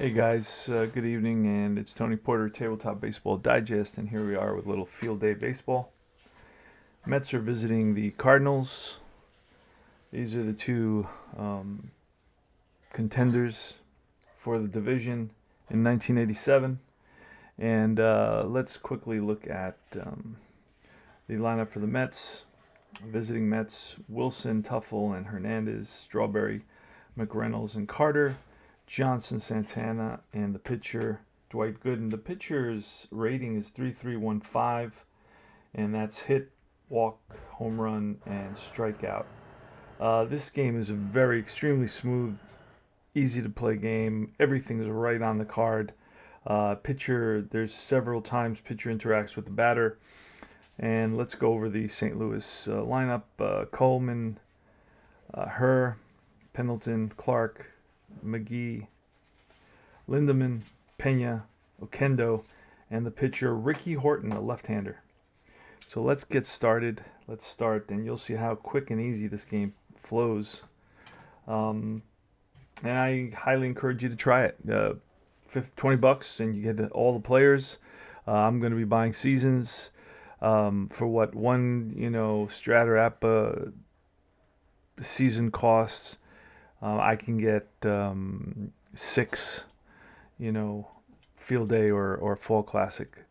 Hey guys, good evening, and it's Tony Porter, Tabletop Baseball Digest, and here we are with a little field day baseball. Mets are visiting the Cardinals. These are the two contenders for the division in 1987, and let's quickly look at the lineup for the Mets. Visiting Mets: Wilson, Tuffle, and Hernandez, Strawberry, McReynolds, and Carter, Johnson, Santana, and the pitcher Dwight Gooden. The pitcher's rating is 3.315, and that's hit, walk, home run, and strikeout. This game is a very extremely smooth, easy to play game. Everything's right on the card. There's several times pitcher interacts with the batter, and let's go over the St. Louis lineup. Coleman, Herr, Pendleton, Clark, McGee, Lindemann, Pena, Oquendo, and the pitcher Ricky Horton, a left-hander. So let's get started. Let's start, and you'll see how quick and easy this game flows. And I highly encourage you to try it. $20, and you get all the players. I'm going to be buying seasons for what one Stratter app season costs. I can get 6, field day or fall classic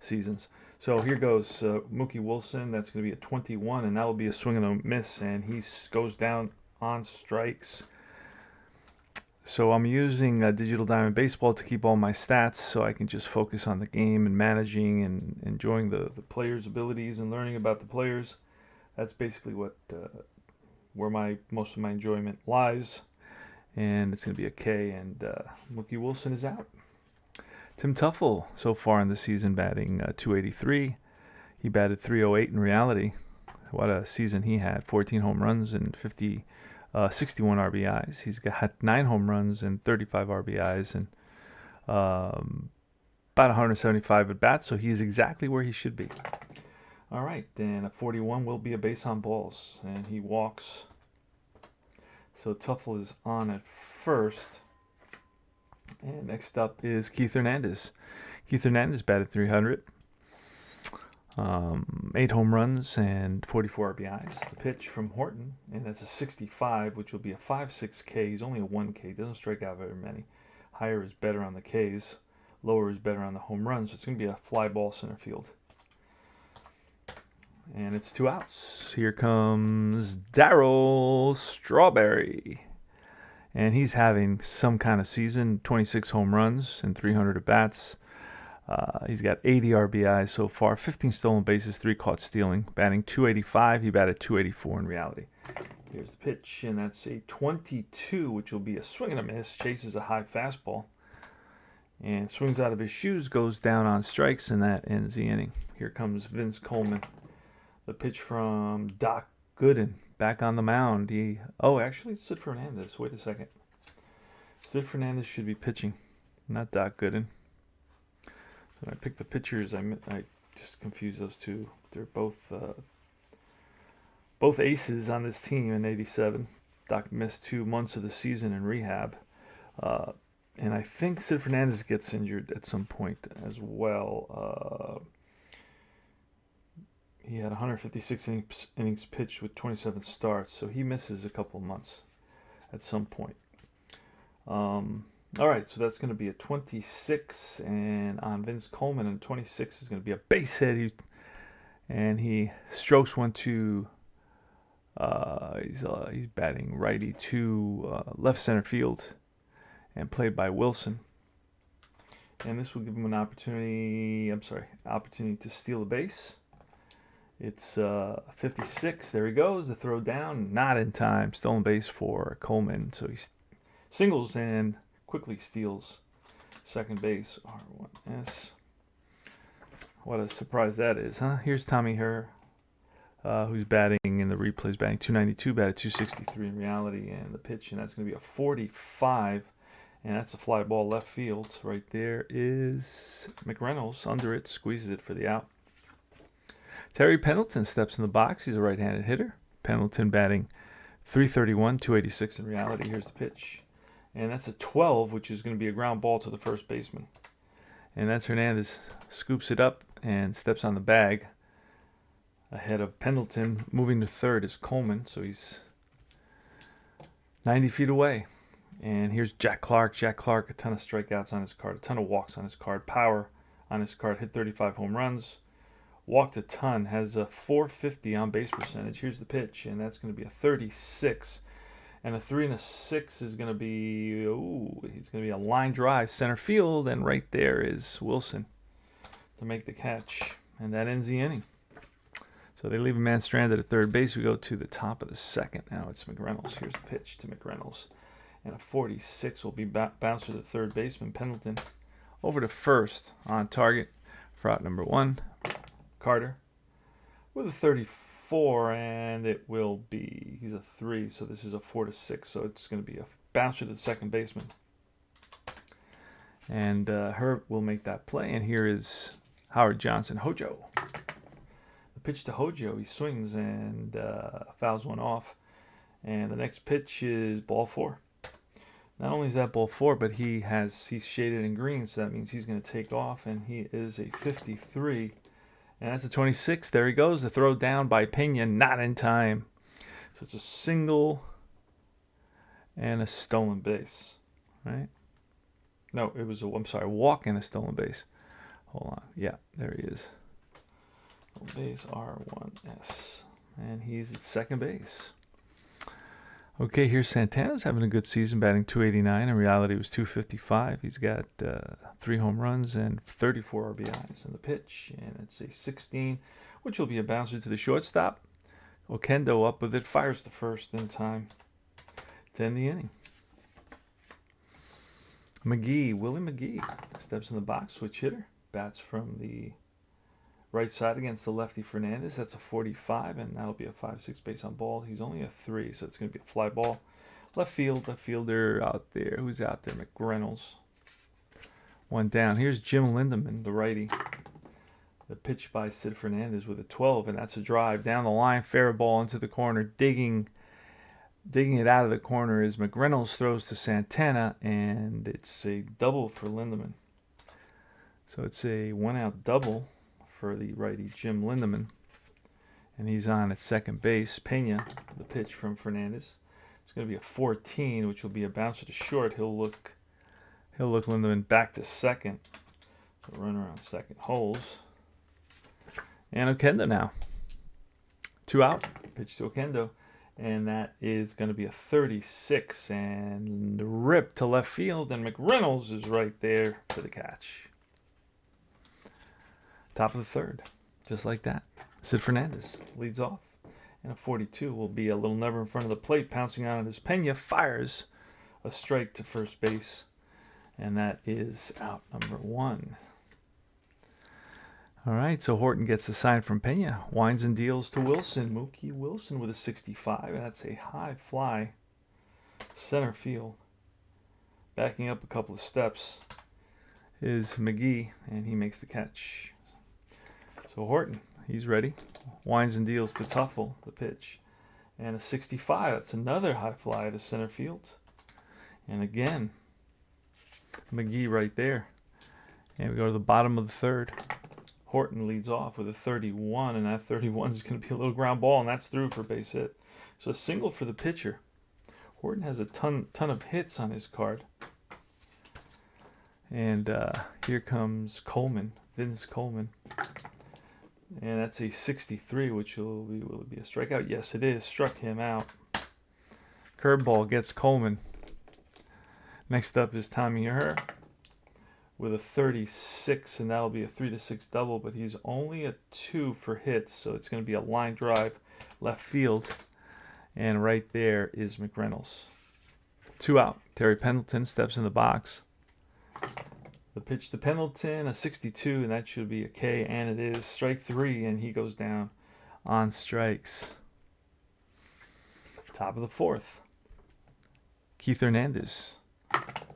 seasons. So here goes Mookie Wilson. That's going to be a 21, and that will be a swing and a miss, and he goes down on strikes. So I'm using Digital Diamond Baseball to keep all my stats, so I can just focus on the game and managing and enjoying the players' abilities and learning about the players. That's basically where most of my enjoyment lies. And it's going to be a K, and Mookie Wilson is out. Tim Tuffle, so far in the season, batting .283. He batted .308 in reality. What a season he had. 14 home runs and 61 RBIs. He's got 9 home runs and 35 RBIs and about 175 at bats, so he's exactly where he should be. All right, and a 41 will be a base on balls, and he walks. So Tuffle is on at first. And next up is Keith Hernandez. Keith Hernandez batted .300. 8 home runs and 44 RBIs. The pitch from Horton, and that's a 65, which will be a 5.6 K. He's only a 1 K. Doesn't strike out very many. Higher is better on the Ks. Lower is better on the home runs. So it's going to be a fly ball center field. And it's 2 outs. Here comes Darryl Strawberry. And he's having some kind of season. 26 home runs and 300 at bats. He's got 80 RBIs so far. 15 stolen bases, 3 caught stealing. Batting .285. He batted .284 in reality. Here's the pitch, and that's a 22, which will be a swing and a miss. Chases a high fastball. And swings out of his shoes, goes down on strikes, and that ends the inning. Here comes Vince Coleman. The pitch from Doc Gooden, back on the mound. Actually, it's Sid Fernandez. Wait a second. Sid Fernandez should be pitching, not Doc Gooden. When I picked the pitchers, I just confused those two. They're both aces on this team in '87. Doc missed 2 months of the season in rehab, and I think Sid Fernandez gets injured at some point as well. He had 156 innings pitched with 27 starts, so he misses a couple of months at some point. All right, so that's going to be a 26, and on Vince Coleman, and 26 is going to be a base hit. He strokes one to. He's batting righty to left center field, and played by Wilson. And this will give him an opportunity to steal a base. It's 56. There he goes. The throw down, not in time. Stolen base for Coleman. So he singles and quickly steals second base. R1S. What a surprise that is, huh? Here's Tommy Herr, who's batting in the replays, batting .292, batted .263 in reality, and the pitch, and that's going to be a 45. And that's a fly ball left field. Right there is McReynolds under it, squeezes it for the out. Terry Pendleton steps in the box. He's a right-handed hitter. Pendleton batting .331, .286 in reality. Here's the pitch. And that's a 12, which is going to be a ground ball to the first baseman. And that's Hernandez. Scoops it up and steps on the bag. Ahead of Pendleton. Moving to third is Coleman, so he's 90 feet away. And here's Jack Clark. Jack Clark, a ton of strikeouts on his card, a ton of walks on his card, power on his card, hit 35 home runs, walked a ton, has a 450 on base percentage. Here's the pitch, and that's going to be a 36. And a 3 and a 6 is going to be, he's going to be a line drive center field, and right there is Wilson to make the catch. And that ends the inning. So they leave a man stranded at third base. We go to the top of the second. Now it's McReynolds. Here's the pitch to McReynolds. And a 46 will be bounced to the third baseman, Pendleton. Over to first on target for out number 1, Carter. With a 34, and it will be, he's a 3, so this is a 4 to 6. So it's going to be a bouncer to the second baseman. And Herb will make that play. And here is Howard Johnson, Hojo. Pitch to Hojo, he swings and fouls one off, and the next pitch is ball 4. Not only is that ball 4, but he's shaded in green, so that means he's going to take off, and he is a 53, and that's a 26. There he goes, the throw down by Pena, not in time. So it's a single and a stolen base, right? No, it was a walk and a stolen base. Hold on, yeah, there he is. Base R1S, and he's at second base. Okay, here's Santana's having a good season, batting .289. In reality, it was .255. He's got 3 home runs and 34 RBIs in the pitch, and it's a 16, which will be a bouncer to the shortstop. Okendo up with it, fires the first in time to end the inning. Willie McGee steps in the box, switch hitter, bats from the right side against the lefty Fernandez. That's a 45, and that'll be a 5-6 base on ball. He's only a 3, so it's going to be a fly ball. Left fielder out there. Who's out there? McReynolds. One down. Here's Jim Lindeman, the righty. The pitch by Sid Fernandez with a 12, and that's a drive down the line. Fair ball into the corner. Digging it out of the corner is McReynolds, throws to Santana, and it's a double for Lindeman. So it's a 1-out double for the righty Jim Lindeman, and he's on at second base. Pena, the pitch from Fernandez. It's going to be a 14, which will be a bouncer to short. He'll look Lindeman back to second. So runner on second holds. And Okendo now. 2 out. Pitch to Okendo. And that is going to be a 36. And rip to left field. And McReynolds is right there for the catch. Top of the third. Just like that. Sid Fernandez leads off. And a 42 will be a little never in front of the plate. Pouncing on it is Pena. Fires a strike to first base. And that is out number 1. All right, so Horton gets the sign from Pena. Winds and deals to Wilson. Mookie Wilson with a 65. And that's a high fly. Center field. Backing up a couple of steps is McGee, and he makes the catch. So Horton, he's ready. Winds and deals to Tuffle, the pitch. And a 65. That's another high fly to center field. And again, McGee right there. And we go to the bottom of the third. Horton leads off with a 31, and that 31 is going to be a little ground ball, and that's through for base hit. So a single for the pitcher. Horton has a ton of hits on his card. And here comes Coleman, Vince Coleman. And that's a 63, which will it be a strikeout? Yes, it is. Struck him out. Curveball gets Coleman. Next up is Tommy Herr with a 36, and that'll be a 3-6 double, but he's only a 2 for hits, so it's going to be a line drive left field. And right there is McReynolds. 2 out. Terry Pendleton steps in the box. The pitch to Pendleton, a 62, and that should be a K, and it is. Strike 3, and he goes down on strikes. Top of the fourth. Keith Hernandez.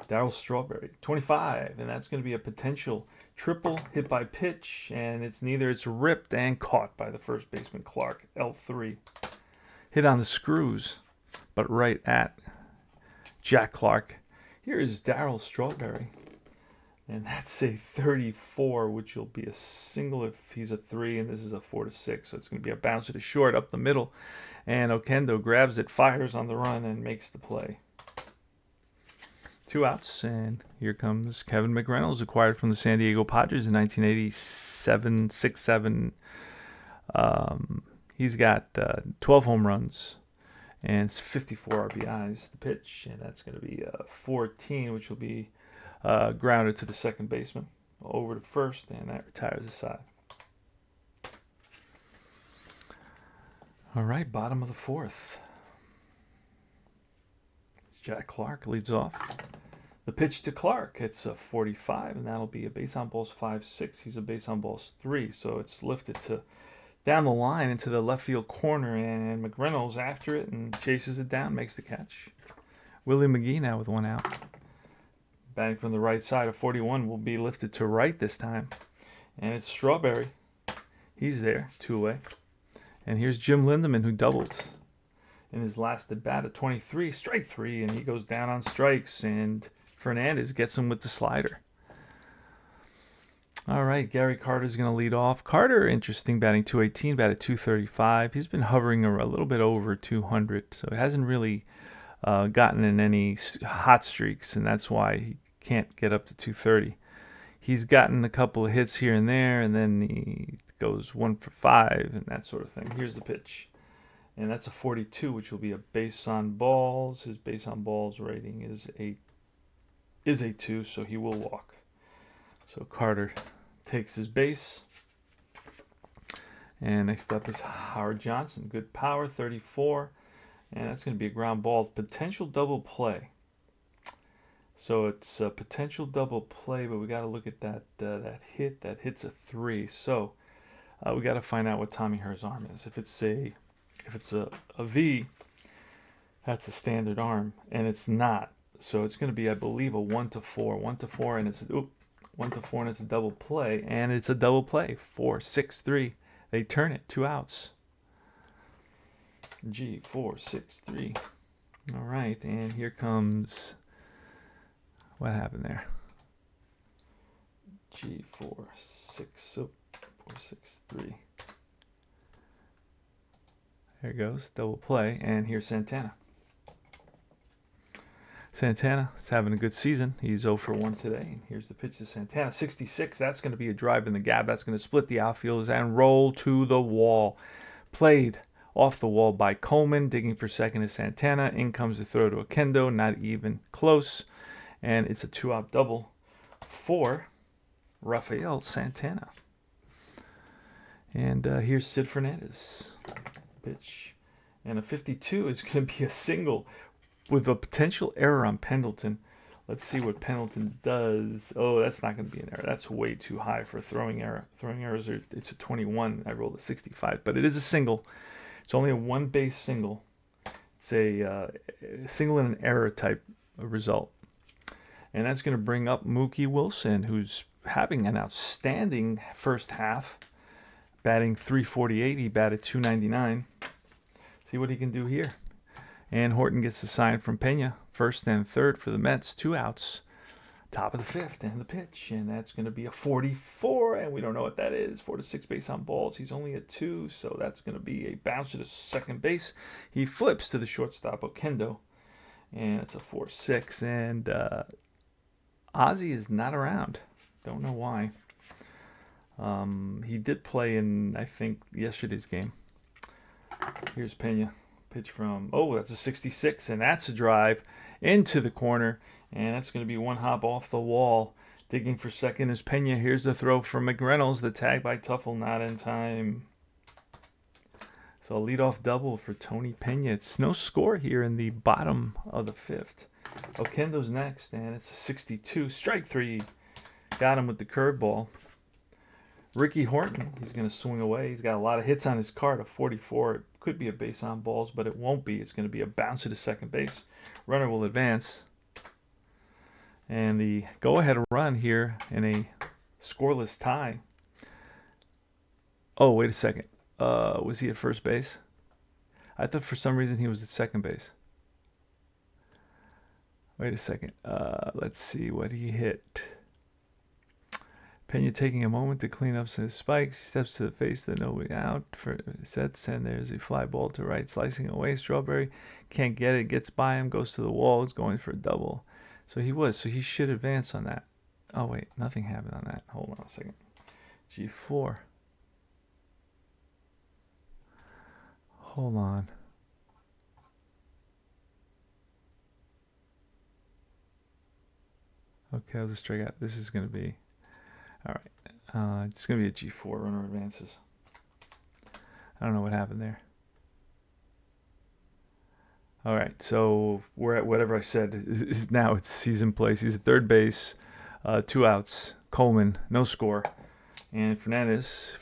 Darryl Strawberry, 25, and that's going to be a potential triple hit by pitch, and it's ripped and caught by the first baseman Clark, L3. Hit on the screws, but right at Jack Clark. Here is Darryl Strawberry. And that's a 34, which will be a single if he's a 3, and this is a 4 to 6. So it's going to be a bouncer to short up the middle. And Oquendo grabs it, fires on the run, and makes the play. 2 outs, and here comes Kevin McReynolds, acquired from the San Diego Padres in 1987, 6-7. He's got 12 home runs and 54 RBIs. The pitch, and that's going to be 14, which will be grounded to the second baseman, over to first, and that retires the side. All right, bottom of the 4th. Jack Clark leads off. The pitch to Clark, it's a 45, and that'll be a base on balls 5-6. He's a base on balls 3, so it's lifted to down the line into the left field corner, and McReynolds after it and chases it down, makes the catch. Willie McGee now with 1 out. Batting from the right side, a 41 will be lifted to right this time. And it's Strawberry. He's there, 2 away. And here's Jim Lindeman, who doubled in his last at bat at 23, strike 3, and he goes down on strikes, and Fernandez gets him with the slider. All right, Gary Carter's going to lead off. Carter, interesting, batting 218, batted 235. He's been hovering a little bit over 200, so he hasn't really gotten in any hot streaks, and that's why he can't get up to 230. He's gotten a couple of hits here and there, and then he goes 1 for 5 and that sort of thing. Here's the pitch, and that's a 42, which will be a base on balls. His base on balls rating is a 2, so he will walk. So Carter takes his base. And next up is Howard Johnson, good power, 34, and that's going to be a ground ball, potential double play. So it's a potential double play, but we got to look at that hit. That hit's a 3. So we got to find out what Tommy Herr's arm is. If it's a V, that's a standard arm, and it's not. So it's going to be, I believe, a 1 to 4, 1 to 4, and it's 1 to 4, and it's a double play, and it's a double play. 4, 6, 3. They turn it, 2 outs. G 4, 6, 3. All right, and here comes. What happened there? G 4, 6, 4, 6, 3. There it goes, double play, and here's Santana. Santana is having a good season. He's 0 for 1 today. And here's the pitch to Santana. 66. That's going to be a drive in the gap. That's going to split the outfielders and roll to the wall. Played off the wall by Coleman. Digging for second is Santana. In comes the throw to Oquendo. Not even close. And it's a 2-out double for Rafael Santana. And here's Sid Fernandez. Pitch. And a 52 is going to be a single with a potential error on Pendleton. Let's see what Pendleton does. Oh, that's not going to be an error. That's way too high for a throwing error. Throwing errors it's a 21. I rolled a 65, but it is a single. It's only a 1-base single. It's a single and an error type of result. And that's going to bring up Mookie Wilson, who's having an outstanding first half. Batting 348, he batted 299. See what he can do here. And Horton gets the sign from Pena, first and third for the Mets, 2 outs. Top of the 5th, and the pitch, and that's going to be a 44, and we don't know what that is. 4 to 6 base on balls. He's only a 2, so that's going to be a bouncer to second base. He flips to the shortstop, Oquendo, and it's a 4-6, and Ozzie is not around. Don't know why. He did play in, I think, yesterday's game. Here's Pena. Pitch from, that's a 66, and that's a drive into the corner, and that's going to be 1 hop off the wall. Digging for second is Pena. Here's the throw from McReynolds. The tag by Tuffle, not in time. So a leadoff double for Tony Pena. It's no score here in the bottom of the 5th. Oquendo's next, and it's a 62. Strike 3. Got him with the curveball. Ricky Horton, he's going to swing away. He's got a lot of hits on his card, a 44. It could be a base on balls, but it won't be. It's going to be a bouncer to second base. Runner will advance. And the go-ahead run here in a scoreless tie. Oh, wait a second. Was he at first base? I thought for some reason he was at second base. Wait a second. Let's see what he hit. Pena taking a moment to clean up some spikes. He steps to the face of the nobody out for sets, and there's a fly ball to right, slicing away. Strawberry can't get it, gets by him, goes to the wall, is going for a double. So he should advance on that. Oh wait, nothing happened on that. Hold on a second. G4. Hold on. Okay, I'll just strike out. This is going to be... Alright. It's going to be a G4. Runner advances. I don't know what happened there. Alright, so we're at whatever I said. Now it's season place. He's at third base. 2 outs. Coleman, no score. And Fernandez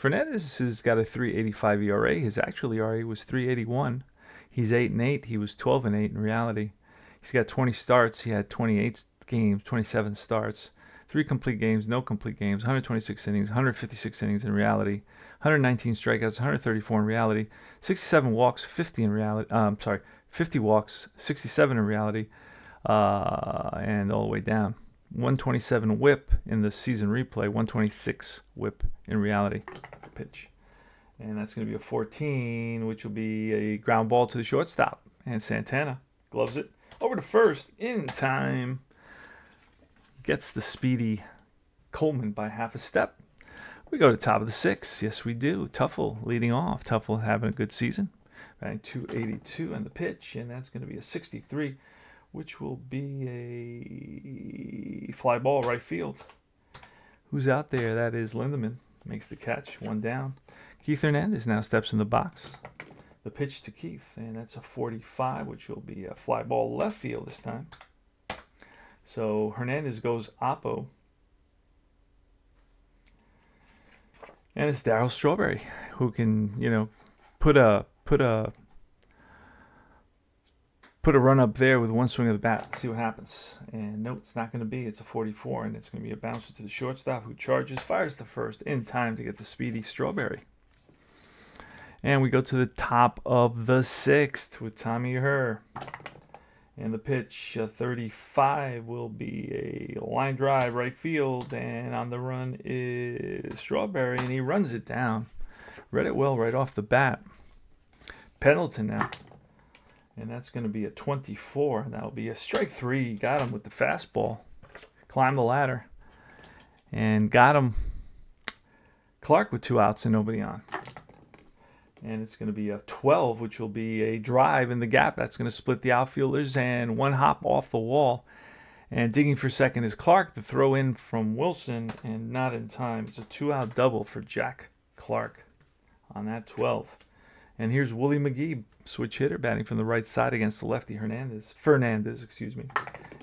has got a 3.85 ERA. His actual ERA was 3.81. He's 8-8. He was 12-8 in reality. He's got 20 starts. He had 28 games, 27 starts, 3 complete games, no complete games, 126 innings, 156 innings in reality, 119 strikeouts, 134 in reality, 67 walks, 50 in reality. 50 walks, 67 in reality, and all the way down. 127 whip in the season replay, 126 whip in reality pitch. And that's going to be a 14, which will be a ground ball to the shortstop. And Santana gloves it over to first in time. Gets the speedy Coleman by half a step. We go to the top of the 6th. Yes, we do. Tuffle leading off. Tuffle having a good season. Batting 282 on the pitch, and that's going to be a 63, which will be a fly ball right field. Who's out there? That is Lindemann. Makes the catch. 1 down. Keith Hernandez now steps in the box. The pitch to Keith, and that's a 45, which will be a fly ball left field this time. So Hernandez goes oppo. And it's Darryl Strawberry who can, put a run up there with one swing of the bat. See what happens. And no, it's not going to be. It's a 44, and it's going to be a bouncer to the shortstop who charges, fires the first in time to get the speedy Strawberry. And we go to the top of the 6th with Tommy Herr. And the pitch, 35, will be a line drive right field. And on the run is Strawberry, and he runs it down. Read it well right off the bat. Pendleton now. And that's going to be a 24. That'll be a strike 3. Got him with the fastball. Climbed the ladder. And got him. Clark with 2 outs and nobody on. And it's going to be a 12, which will be a drive in the gap. That's going to split the outfielders, and 1 hop off the wall. And digging for second is Clark. The throw in from Wilson, and not in time. It's a 2-out double for Jack Clark on that 12. And here's Willie McGee, switch hitter, batting from the right side against the lefty Fernandez,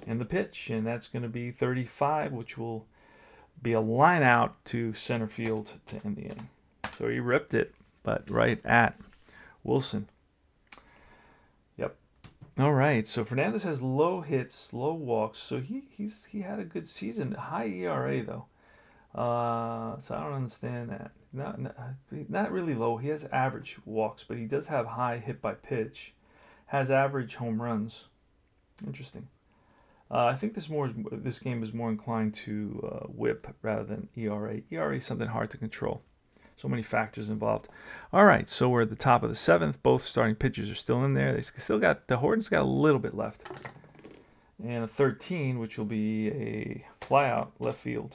and the pitch. And that's going to be 35, which will be a line out to center field to end the inning. So he ripped it, but right at Wilson. Yep. All right. So Fernandez has low hits, low walks. So he had a good season. High ERA though. So I don't understand that. Not really low. He has average walks, but he does have high hit by pitch. Has average home runs. Interesting. I think this game is more inclined to whip rather than ERA. ERA is something hard to control. So many factors involved. All right, so we're at the top of the 7th. Both starting pitchers are still in there. They still got the Hortons got a little bit left, and a 13, which will be a flyout left field.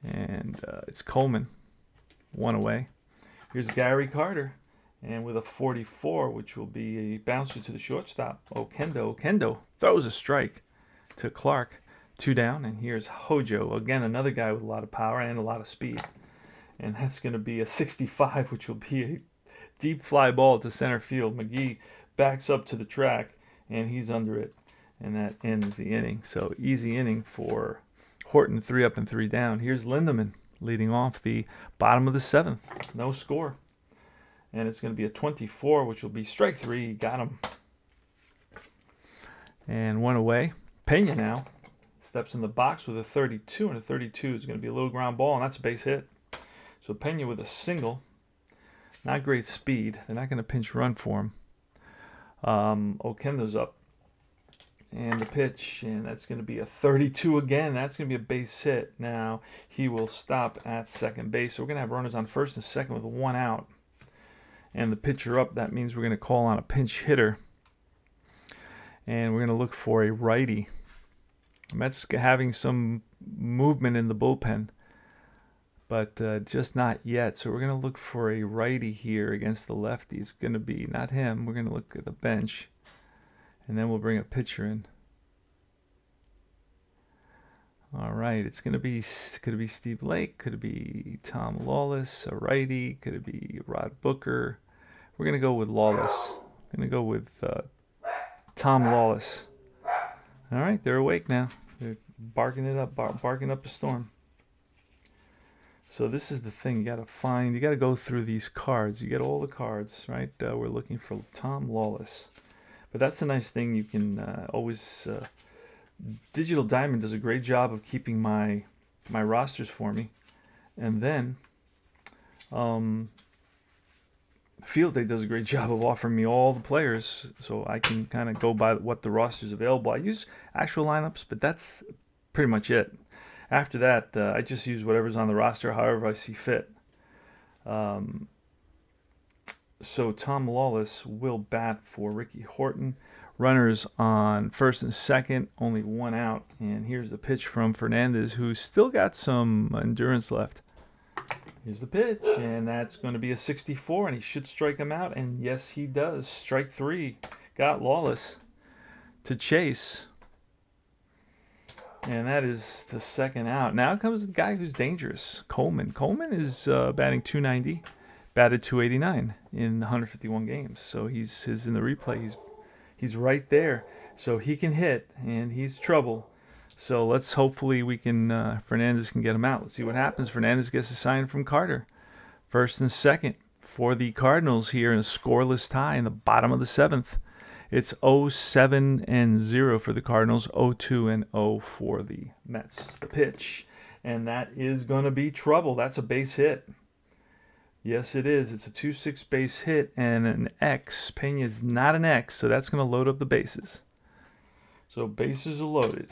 And it's Coleman, 1 away. Here's Gary Carter, and with a 44, which will be a bouncer to the shortstop. Okendo throws a strike to Clark, 2 down. And here's Hojo, again another guy with a lot of power and a lot of speed. And that's going to be a 65, which will be a deep fly ball to center field. McGee backs up to the track, and he's under it. And that ends the inning. So easy inning for Horton, 3 up and 3 down. Here's Lindemann leading off the bottom of the 7th. No score. And it's going to be a 24, which will be strike 3. Got him. And 1 away. Pena now steps in the box with a 32, and a 32 is going to be a little ground ball, and that's a base hit. So Pena with a single. Not great speed. They're not going to pinch run for him. Okendo's up. And the pitch, and that's going to be a 32 again. That's going to be a base hit. Now he will stop at second base. So we're going to have runners on first and second with one out. And the pitcher up, that means we're going to call on a pinch hitter. And we're going to look for a righty. Mets having some movement in the bullpen, but just not yet. So we're going to look for a righty here against the lefty. It's going to be not him. We're going to look at the bench, and then we'll bring a pitcher in. All right, it's going to be, could it be Steve Lake? Could it be Tom Lawless, a righty? Could it be Rod Booker? We're going to go with Lawless. I'm going to go with Tom Lawless. All right, they're awake now. They're barking it up, barking up a storm. So this is the thing. You got to find, you got to go through these cards. You get all the cards, right? We're looking for Tom Lawless. But that's a nice thing. You can always... Digital Diamond does a great job of keeping my rosters for me. And then Field Day does a great job of offering me all the players, so I can kind of go by what the roster's available. I use actual lineups, but that's pretty much it. After that, I just use whatever's on the roster, however I see fit. So Tom Lawless will bat for Ricky Horton. Runners on first and second, only one out. And here's the pitch from Fernandez, who's still got some endurance left. Here's the pitch, and that's going to be a 64, and he should strike him out. And yes, he does. Strike three. Got Lawless to chase. And that is the second out. Now comes the guy who's dangerous, Coleman. Coleman is batting .290, batted .289 in 151 games. So he's in the replay. He's right there, so he can hit, and he's trouble. So let's hopefully we can Fernandez can get him out. Let's see what happens. Fernandez gets a sign from Carter. First and second for the Cardinals here in a scoreless tie in the bottom of the seventh. It's 0-7-0 for the Cardinals, 0-2-0 for the Mets. The pitch, and that is going to be trouble. That's a base hit. Yes, it is. It's a 2-6 base hit and an X. Pena's not an X, so that's going to load up the bases. So bases are loaded.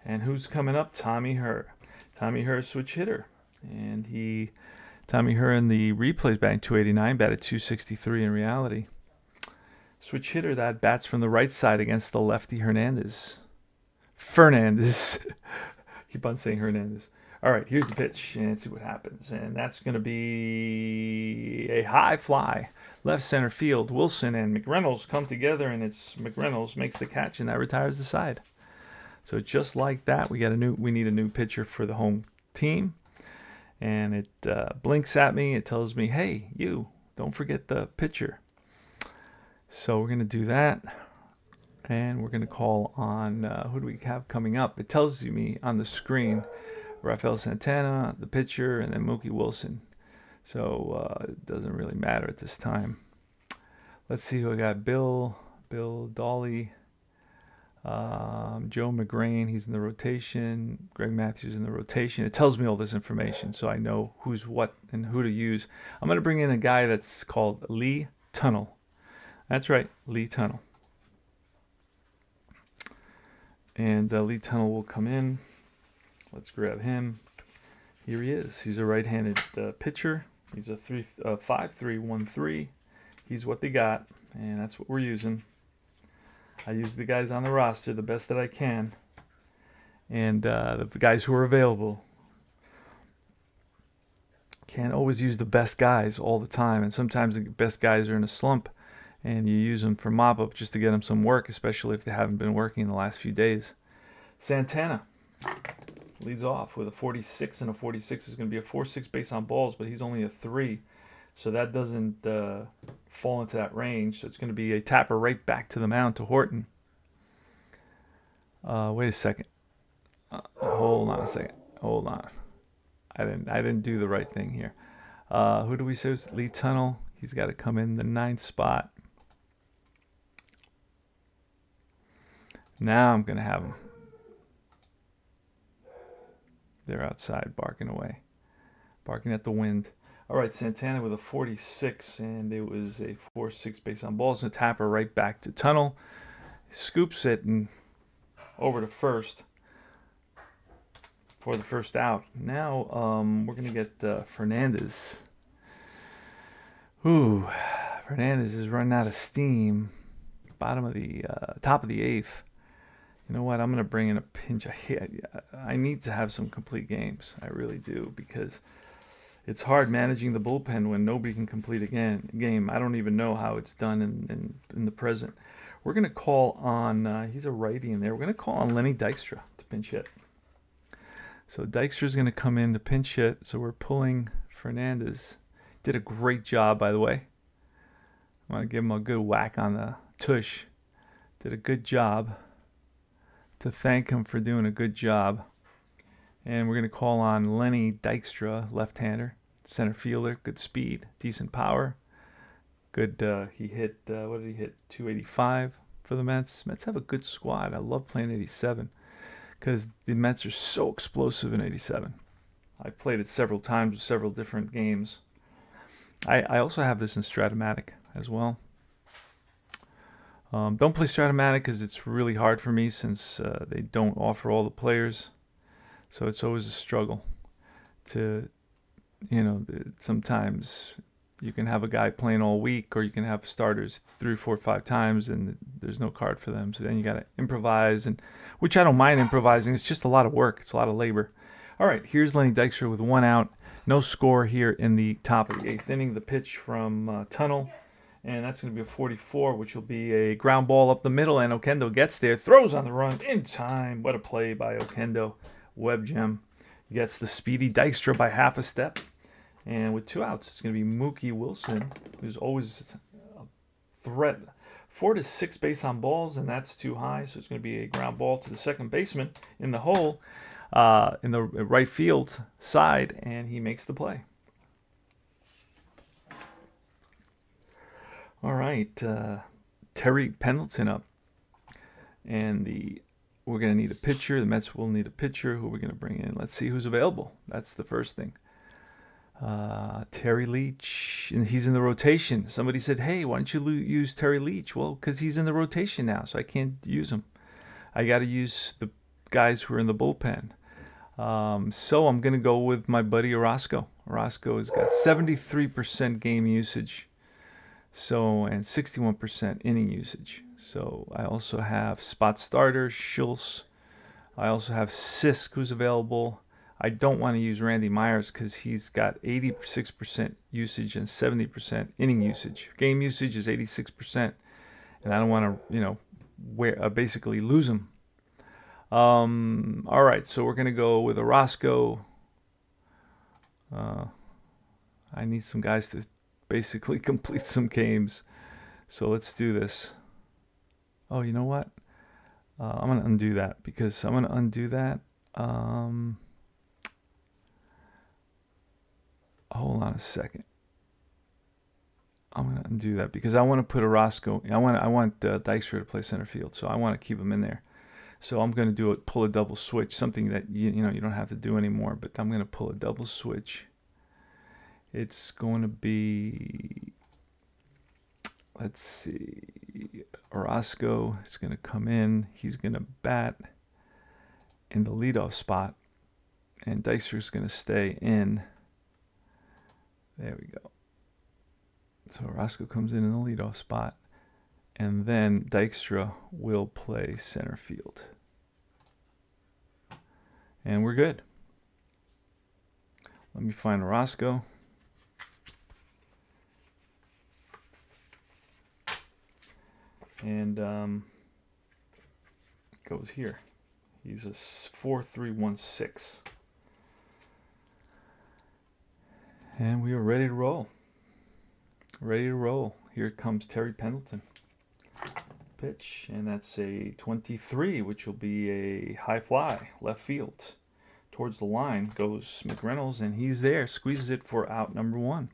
And who's coming up? Tommy Herr. Tommy Herr, switch hitter. And Tommy Herr in the replays batting .289, batted .263 in reality. Switch hitter that bats from the right side against the lefty Fernandez. Keep on saying Hernandez. All right, here's the pitch, and see what happens. And that's going to be a high fly. Left center field. Wilson and McReynolds come together, and it's McReynolds makes the catch, and that retires the side. So just like that, we need a new pitcher for the home team. And it blinks at me. It tells me, hey, you, don't forget the pitcher. So we're going to do that. And we're going to call on, who do we have coming up? It tells me on the screen, Rafael Santana, the pitcher, and then Mookie Wilson. So it doesn't really matter at this time. Let's see who I got. Bill Dolly, Joe McGrain, he's in the rotation. Greg Matthews in the rotation. It tells me all this information, so I know who's what and who to use. I'm going to bring in a guy that's called Lee Tunnell. That's right, Lee Tunnell. And Lee Tunnell will come in. Let's grab him. Here he is. He's a right-handed pitcher. He's a 5.313. He's what they got, and that's what we're using. I use the guys on the roster the best that I can, and the guys who are available. Can't always use the best guys all the time, and sometimes the best guys are in a slump, and you use them for mop-up just to get them some work, especially if they haven't been working in the last few days. Santana leads off with a 46, and a 46 is going to be a 4.6 base on balls, but he's only a 3, so that doesn't fall into that range. So it's going to be a tapper right back to the mound to Horton. Wait a second. Hold on a second. Hold on. I didn't do the right thing here. Who do we say was Lee Tunnell? He's got to come in the 9th spot. Now I'm going to have him. They're outside barking away, barking at the wind. All right, Santana with a 46, and it was a 4.6 base on balls, and a tapper right back to Tunnell. scoops it and over to first for the first out. Now we're going to get Fernandez. Ooh, Fernandez is running out of steam. Top of the 8th. You know what? I'm going to bring in a pinch. I need to have some complete games. I really do, because it's hard managing the bullpen when nobody can complete a game. I don't even know how it's done in the present. We're going to call on, he's a righty in there. We're going to call on Lenny Dykstra to pinch hit. So Dykstra's going to come in to pinch hit. So we're pulling Fernandez. Did a great job, by the way. I want to give him a good whack on the tush. Did a good job. To thank him for doing a good job. And we're going to call on Lenny Dykstra, left-hander, center fielder, good speed, decent power. Good, he hit, what did he hit? 285 for the Mets. Mets have a good squad. I love playing 87 because the Mets are so explosive in 87. I played it several times with several different games. I also have this in Stratomatic as well. Don't play Stratomatic because it's really hard for me since they don't offer all the players. So it's always a struggle to, sometimes you can have a guy playing all week, or you can have starters 3, 4, 5 times and there's no card for them. So then you got to improvise, and which I don't mind improvising. It's just a lot of work. It's a lot of labor. All right, here's Lenny Dykstra with 1 out. No score here in the top of the 8th inning. The pitch from Tunnel, and that's going to be a 44, which will be a ground ball up the middle, and Oquendo gets there, throws on the run in time. What a play by Oquendo. Web gem gets the speedy Dykstra by half a step. And with 2 outs, it's going to be Mookie Wilson, who's always a threat. 4 to 6 base on balls, and that's too high, so it's going to be a ground ball to the second baseman in the hole, in the right field side, and he makes the play. All right, Terry Pendleton up, and we're going to need a pitcher. The Mets will need a pitcher. Who we're going to bring in? Let's see who's available. That's the first thing. Terry Leach, and he's in the rotation. Somebody said, hey, why don't you use Terry Leach? Well, because he's in the rotation now, so I can't use him. I got to use the guys who are in the bullpen. So I'm going to go with my buddy Orozco. Orozco has got 73% game usage, and 61% inning usage. So I also have spot starter Schultz. I also have Sisk, who's available. I don't want to use Randy Myers because he's got 86% usage and 70% inning usage. Game usage is 86%, and I don't want to, basically lose him. All right, so we're gonna go with Orozco. I need some guys to basically complete some games, so let's do this. Oh, you know what? I'm gonna undo that because I'm gonna undo that. Hold on a second. I'm gonna undo that because I want to put Orozco. I want Dykstra to play center field, so I want to keep him in there. So I'm gonna pull a double switch, something that you don't have to do anymore. But I'm gonna pull a double switch. It's going to be, let's see, Orozco is gonna come in. He's gonna bat in the leadoff spot, and Dykstra's gonna stay in. There we go. So Orozco comes in the leadoff spot, and then Dykstra will play center field. And we're good. Let me find Orozco. And goes here. He's a 4-3-1-6. And we are ready to roll. Ready to roll. Here comes Terry Pendleton. Pitch, and that's a 23, which will be a high fly, left field. Towards the line goes McReynolds, and he's there. Squeezes it for out number 1.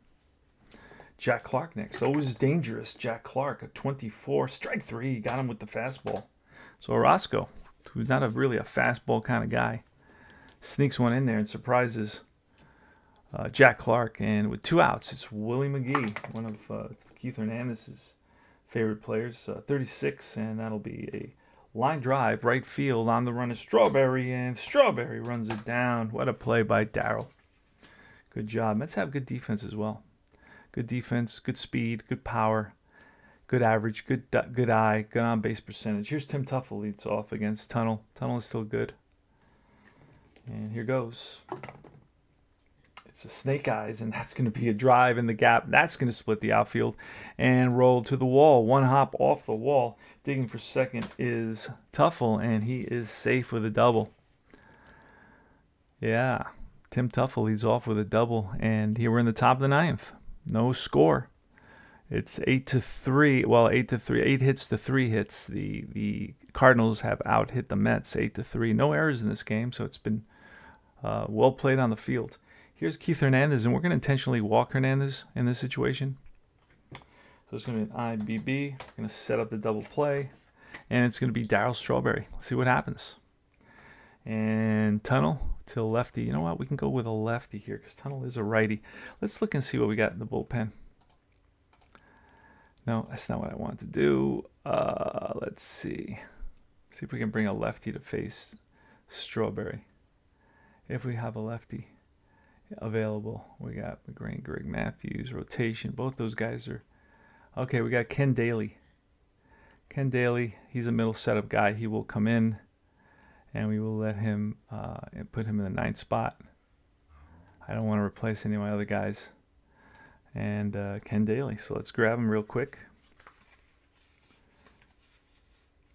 Jack Clark next. Always dangerous. Jack Clark, a 24, strike 3. Got him with the fastball. So Orozco, who's not really a fastball kind of guy, sneaks one in there and surprises Jack Clark. And with 2 outs, it's Willie McGee, one of Keith Hernandez's favorite players. 36, and that'll be a line drive, right field. On the run is Strawberry, and Strawberry runs it down. What a play by Darryl. Good job. Mets have good defense as well. Good defense, good speed, good power, good average, good eye, good on base percentage. Here's Tim Tuffle leads off against Tunnel. Tunnel is still good. And here goes. It's a snake eyes, and that's going to be a drive in the gap. That's going to split the outfield and roll to the wall. One hop off the wall. Digging for second is Tuffle, and he is safe with a double. Yeah, Tim Tuffle leads off with a double, and here we're in the top of the ninth. No score. It's 8-3. Well, 8-3. 8 hits to 3 hits. The Cardinals have out hit the Mets 8-3. No errors in this game, so it's been well played on the field. Here's Keith Hernandez, and we're going to intentionally walk Hernandez in this situation. So it's going to be an IBB. We're going to set up the double play, and it's going to be Darryl Strawberry. Let's see what happens. And Tunnel to lefty. You know what? We can go with a lefty here because Tunnel is a righty. Let's look and see what we got in the bullpen. No, that's not what I want to do. Let's see. See if we can bring a lefty to face Strawberry. If we have a lefty available, we got Greg Matthews, rotation. Both those guys are... Okay, we got Ken Daly. Ken Daly, he's a middle setup guy. He will come in, and we will let him and put him in the ninth spot. I don't want to replace any of my other guys. And Ken Daly. So let's grab him real quick.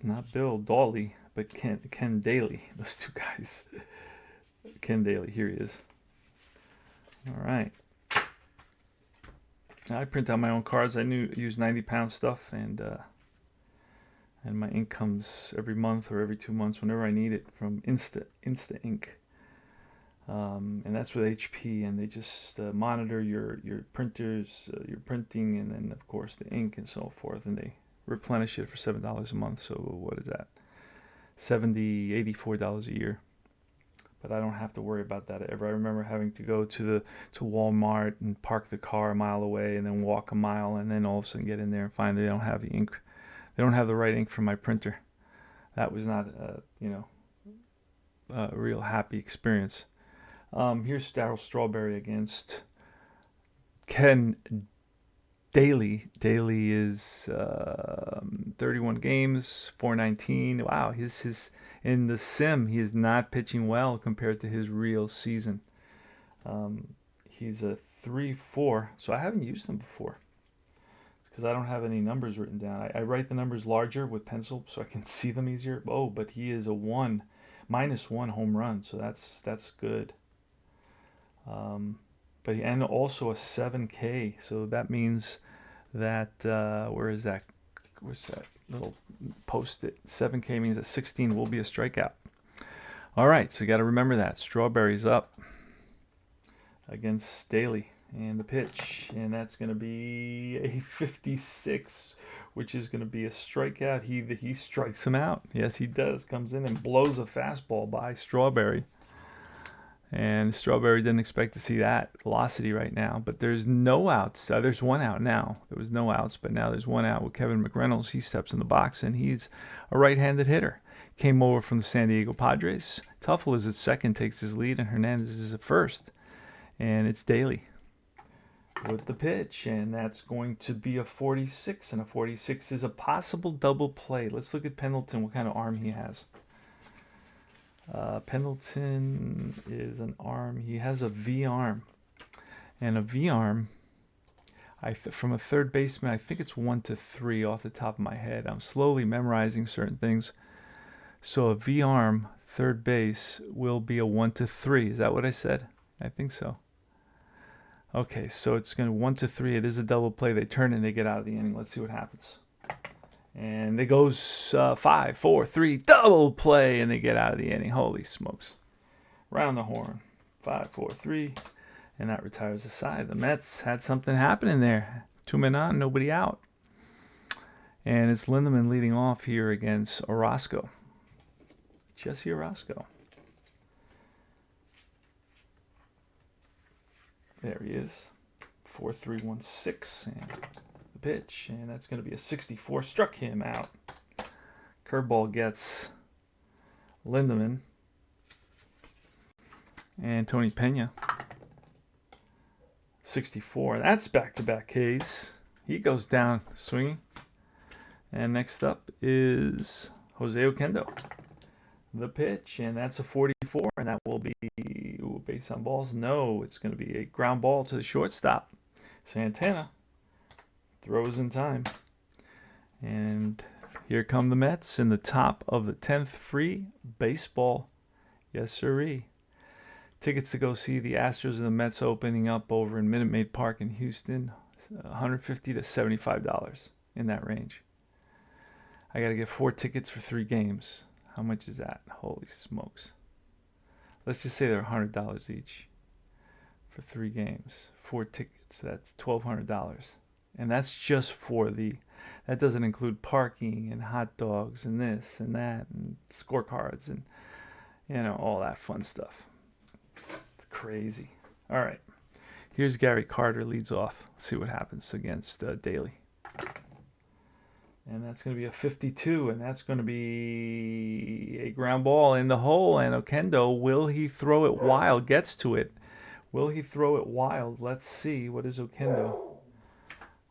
Not Bill Dawley, but Ken Daly. Those two guys. Ken Daly. Here he is. All right. Now I print out my own cards. I use 90-pound stuff, and my ink comes every month or every 2 months whenever I need it from Insta Ink. And that's with HP, and they just monitor your printers, your printing, and then of course the ink and so forth, and they replenish it for $7 a month. So what is that? $84 a year. But I don't have to worry about that ever. I remember having to go to Walmart and park the car a mile away, and then walk a mile, and then all of a sudden get in there and find they don't have the ink. They don't have the right ink for my printer. That was not a real happy experience. Here's Darryl Strawberry against Ken Daly. Daly is 31 games, 419. Wow, his in the sim, he is not pitching well compared to his real season. He's a 3-4, so I haven't used him before because I don't have any numbers written down. I write the numbers larger with pencil so I can see them easier. Oh, but he is a -1 home run, so that's good. And also a 7K, so that means that where's that little post-it? 7K means that 16 will be a strikeout. All right, so you got to remember that. Strawberry's up against Daly, and the pitch, and that's going to be a 56, which is going to be a strikeout. He strikes him out. Yes, he does. Comes in and blows a fastball by Strawberry. And Strawberry didn't expect to see that velocity right now. But there's no outs. There's one out now. There was no outs, but now there's one out with Kevin McReynolds. He steps in the box, and he's a right-handed hitter. Came over from the San Diego Padres. Tuffle is at second, takes his lead, and Hernandez is at first. And it's Daly with the pitch, and that's going to be a 46. And a 46 is a possible double play. Let's look at Pendleton, what kind of arm he has. Pendleton is an arm. He has a V arm, and a V arm. From a third baseman, I think it's 1-3 off the top of my head. I'm slowly memorizing certain things. So a V arm, third base, will be a 1-3. Is that what I said? I think so. Okay, so it's going to 1-3. It is a double play. They turn and they get out of the inning. Let's see what happens. And it goes 5, 4, 3, double play, and they get out of the inning. Holy smokes. Round the horn. 5, 4, 3, and that retires the side. The Mets had something happening there. 2 men on, nobody out. And it's Lindemann leading off here against Orosco. Jesse Orosco. There he is. 4-3-1-6, and The pitch, and that's going to be a 64. Struck him out. Curveball gets Lindemann. And Tony Pena. 64. That's back-to-back Ks. He goes down swinging. And next up is Jose Oquendo. The pitch, and that's a 44, and that will be base on balls. No, it's going to be a ground ball to the shortstop. Santana throws in time. And here come the Mets in the top of the 10th free baseball. Yes, sirree. Tickets to go see the Astros and the Mets opening up over in Minute Maid Park in Houston, $150 to $75 in that range. I got to get 4 tickets for 3 games. How much is that? Holy smokes. Let's just say they're $100 each for 3 games. 4 tickets, that's $1,200. And that's just for that doesn't include parking and hot dogs and this and that and scorecards and, all that fun stuff. Crazy. All right. Here's Gary Carter leads off. Let's see what happens against Daly. And that's going to be a 52, and that's going to be a ground ball in the hole. And Oquendo, will he throw it wild? Gets to it. Will he throw it wild? Let's see. What is Oquendo?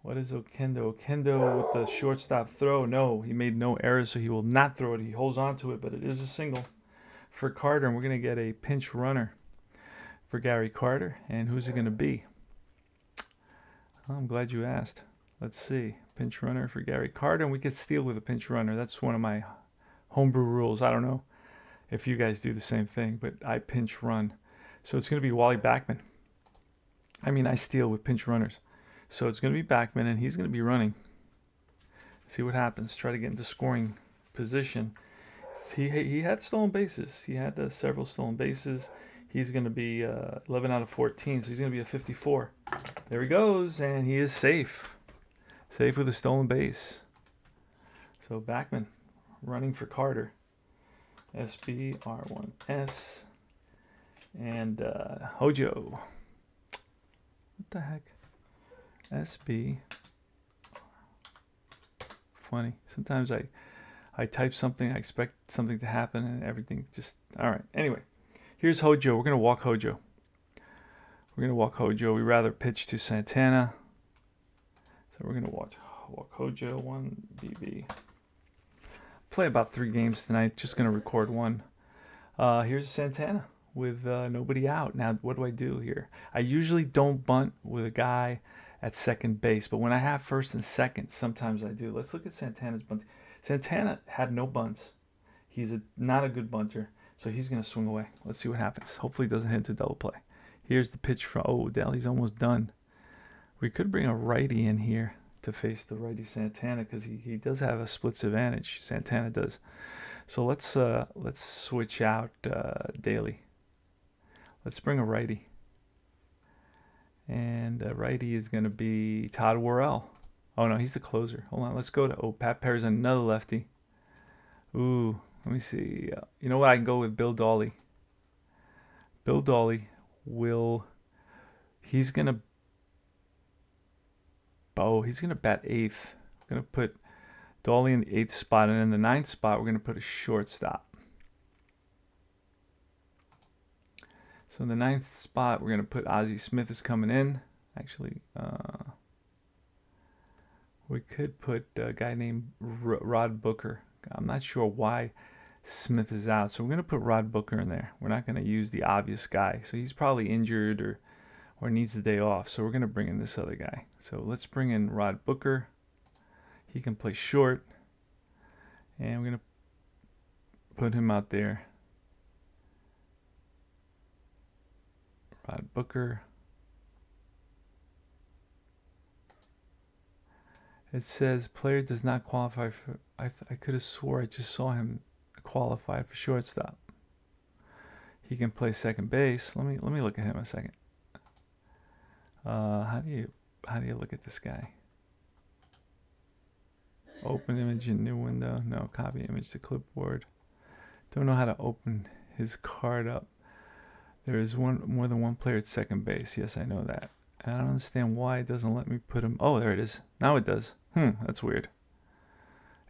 Oquendo with the shortstop throw. No, he made no errors, so he will not throw it. He holds on to it, but it is a single for Carter, and we're going to get a pinch runner for Gary Carter. And who's it going to be? I'm glad you asked. Let's see. Pinch runner for Gary Carter, and we could steal with a pinch runner. That's one of my homebrew rules. I don't know if you guys do the same thing, but I pinch run. So it's going to be Wally Backman. I steal with pinch runners. So it's going to be Backman, and he's going to be running. See what happens. Try to get into scoring position. He had stolen bases. He had several stolen bases. He's going to be 11 out of 14, so he's going to be a 54. There he goes, and he is safe. Safe with a stolen base. So Backman running for Carter. SBR1S. And Hojo. What the heck? SB. Funny. Sometimes I type something, I expect something to happen, and everything just... Alright, anyway. Here's Hojo. We're going to walk Hojo. We rather pitch to Santana. So we're going to walk Hojo, 1 BB. Play about 3 games tonight. Just going to record one. Here's Santana with nobody out. Now, what do I do here? I usually don't bunt with a guy at second base, but when I have first and second, sometimes I do. Let's look at Santana's bunt. Santana had no bunts. He's not a good bunter, so he's going to swing away. Let's see what happens. Hopefully he doesn't hit into double play. Here's the pitch from Odell. He's almost done. We could bring a righty in here to face the righty Santana because he does have a splits advantage. Santana does. So let's switch out Daly. Let's bring a righty. And righty is going to be Todd Worrell. Oh no, he's the closer. Hold on, let's go to Pat Perry's another lefty. Ooh, let me see. You know what? I can go with Bill Dawley. Bill Dawley he's gonna bat 8th. We're gonna put Dawley in the 8th spot, and in the 9th spot we're gonna put a shortstop. So in the 9th spot we're gonna put Ozzie Smith is coming in. Actually, we could put a guy named Rod Booker. I'm not sure why Smith is out, so we're going to put Rod Booker in there. We're not going to use the obvious guy. So he's probably injured or needs the day off, so we're going to bring in this other guy. So let's bring in Rod Booker. He can play short, and we're going to put him out there. Rod Booker. It says player does not qualify for... I could have swore I just saw him qualify for shortstop. He can play second base. Let me look at him a second. How do you look at this guy? Open image in new window. No, copy image to clipboard. Don't know how to open his card up. There is more than one player at second base. Yes, I know that. I don't understand why it doesn't let me put him. Oh, there it is. Now it does. That's weird.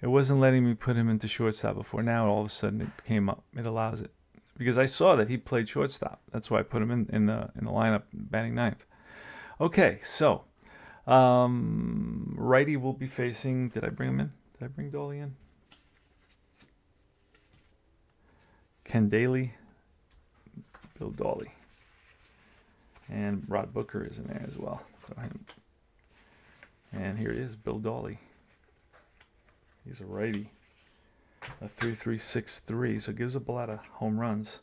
It wasn't letting me put him into shortstop before. Now all of a sudden it came up. It allows it because I saw that he played shortstop. That's why I put him in the lineup batting ninth. Okay, so righty will be facing. Did I bring him in? Did I bring Dolly in? Ken Daly, Bill Dolly, and Rod Booker is in there as well. And here it is, Bill Dolly. He's a righty, a 3.363, so gives up a lot of home runs.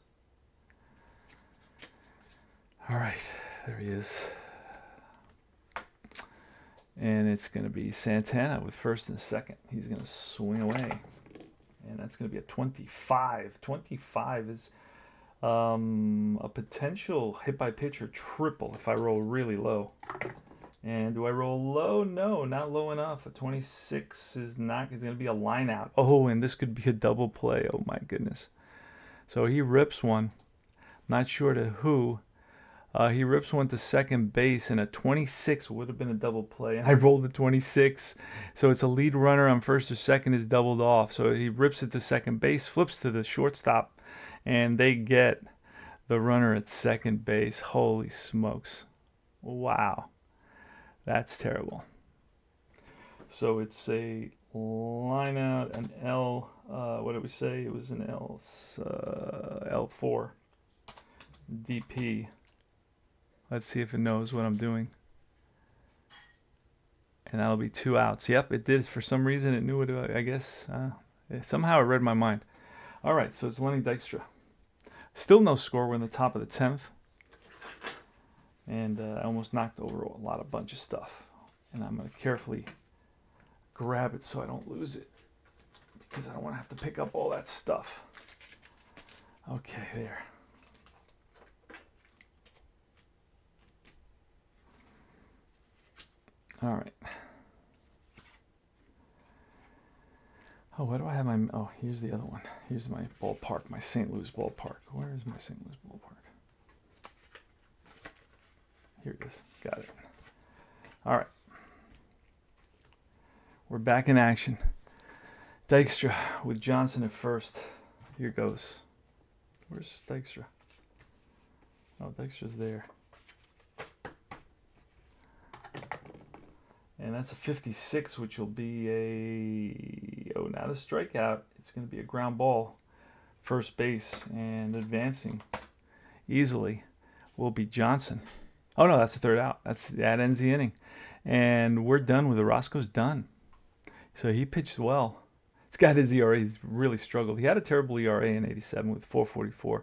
All right, there he is. And it's going to be Santana with first and second. He's going to swing away. And that's going to be a 25. 25 is a potential hit by pitcher triple if I roll really low. And do I roll low? No, not low enough. A 26 is not. It's going to be a line out. Oh, and this could be a double play. Oh, my goodness. So he rips one. Not sure to who. He rips one to second base, and a 26 would have been a double play. And I rolled a 26, so it's a lead runner on first or second is doubled off. So he rips it to second base, flips to the shortstop, and they get the runner at second base. Holy smokes. Wow. That's terrible. So it's a line out, an L, what did we say? It was an L4, DP. Let's see if it knows what I'm doing. And that'll be 2 outs. Yep, it did. For some reason, it knew what I guess. Somehow it read my mind. All right, so it's Lenny Dykstra. Still no score. We're in the top of the 10th. And I almost knocked over a bunch of stuff. And I'm going to carefully grab it so I don't lose it, because I don't want to have to pick up all that stuff. Okay, there. All right. Oh, where do I have my... Oh, here's the other one. Here's my ballpark, my St. Louis ballpark. Where is my St. Louis ballpark? Here it is. Got it. All right. We're back in action. Dykstra with Johnson at first. Here goes. Where's Dykstra? Oh, Dykstra's there. And that's a 56, which will be a... Oh, not a strikeout. It's going to be a ground ball. First base, and advancing easily will be Johnson. Oh, no, that's the third out. That ends the inning. And we're done with it. Roscoe's done. So he pitched well. He's got his ERA. He's really struggled. He had a terrible ERA in 87 with 4.44.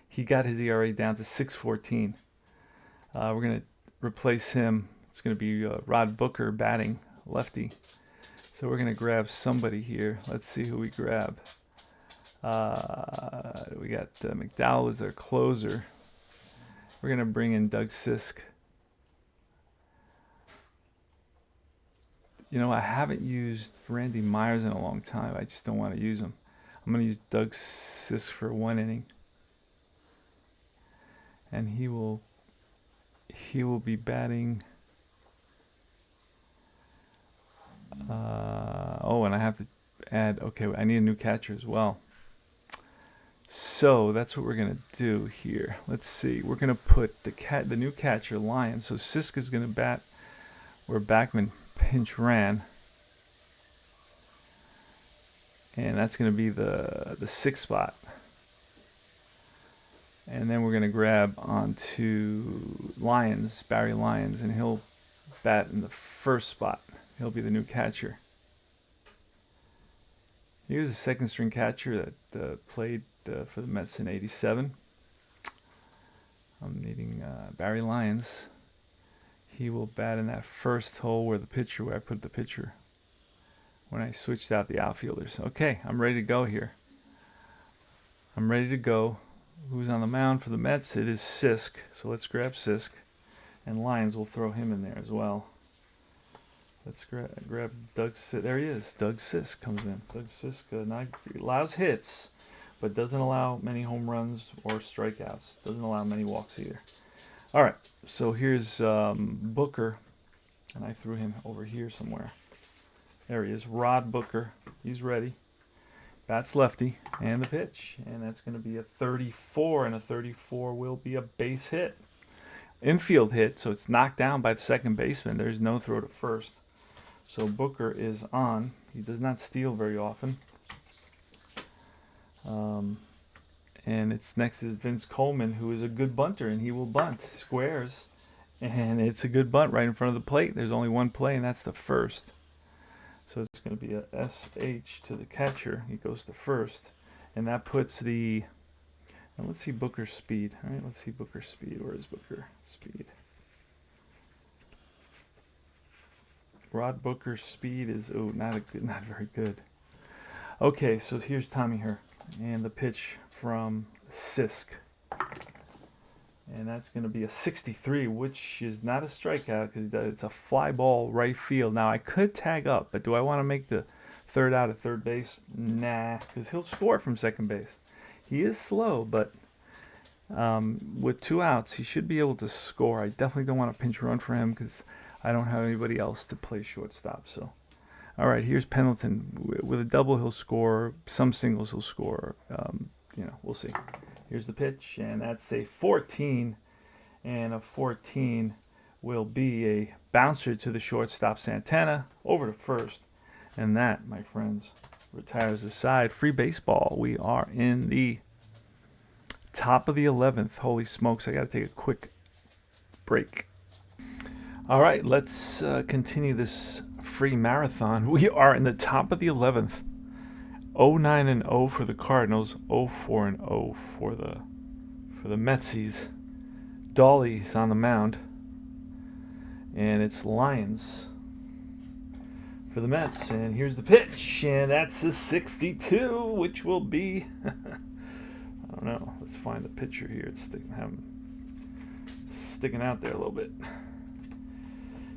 He got his ERA down to 6.14. We're going to replace him. It's going to be Rod Booker batting, lefty. So we're going to grab somebody here. Let's see who we grab. We got McDowell as our closer. We're going to bring in Doug Sisk. You know, I haven't used Randy Myers in a long time. I just don't want to use him. I'm going to use Doug Sisk for 1 inning. And he will be batting... and I have to add, okay, I need a new catcher as well. So that's what we're going to do here. Let's see. We're going to put the new catcher, Lyons. So Sisk is going to bat where Backman pinch ran. And that's going to be the 6th spot. And then we're going to grab onto Lyons, Barry Lyons, and he'll bat in the 1st spot. He'll be the new catcher. He was a 2nd string catcher that played for the Mets in 87. I'm needing Barry Lyons. He will bat in that 1st hole where I put the pitcher when I switched out the outfielders. Okay, I'm ready to go here. I'm ready to go. Who's on the mound for the Mets? It is Sisk. So let's grab Sisk. And Lyons, will throw him in there as well. Let's grab Doug Sisk. There he is. Doug Sisk comes in. Doug Sisk allows hits, but doesn't allow many home runs or strikeouts. Doesn't allow many walks either. All right, so here's Booker, and I threw him over here somewhere. There he is, Rod Booker. He's ready. Bats lefty, and the pitch, and that's going to be a 34, and a 34 will be a base hit. Infield hit, so it's knocked down by the second baseman. There's no throw to first. So Booker is on. He does not steal very often. And it's next is Vince Coleman, who is a good bunter, and he will bunt squares. And it's a good bunt right in front of the plate. There's only one play, and that's the first. So it's going to be a SH to the catcher. He goes to first. And that puts the... And let's see Booker's speed. All right, let's see Booker's speed. Where is Booker? Speed. Rod Booker's speed is not very good. Okay, so here's Tommy here, and the pitch from Sisk, and that's going to be a 63, which is not a strikeout because it's a fly ball right field. Now I could tag up, but do I want to make the third out at third base? Nah, because he'll score from second base. He is slow, but with 2 outs, he should be able to score. I definitely don't want a pinch run for him because I don't have anybody else to play shortstop. So, all right, here's Pendleton. With a double, he'll score. Some singles, he'll score. We'll see. Here's the pitch, and that's a 14. And a 14 will be a bouncer to the shortstop, Santana, over to first. And that, my friends, retires the side. Free baseball. We are in the top of the 11th. Holy smokes, I got to take a quick break. All right, let's continue this free marathon. We are in the top of the 11th. 0-9-0 for the Cardinals, 0-4-0 for the Metsies. Dolly's on the mound, and it's Lions for the Mets. And here's the pitch, and that's a 62, which will be I don't know. Let's find the picture here. It's sticking out there a little bit.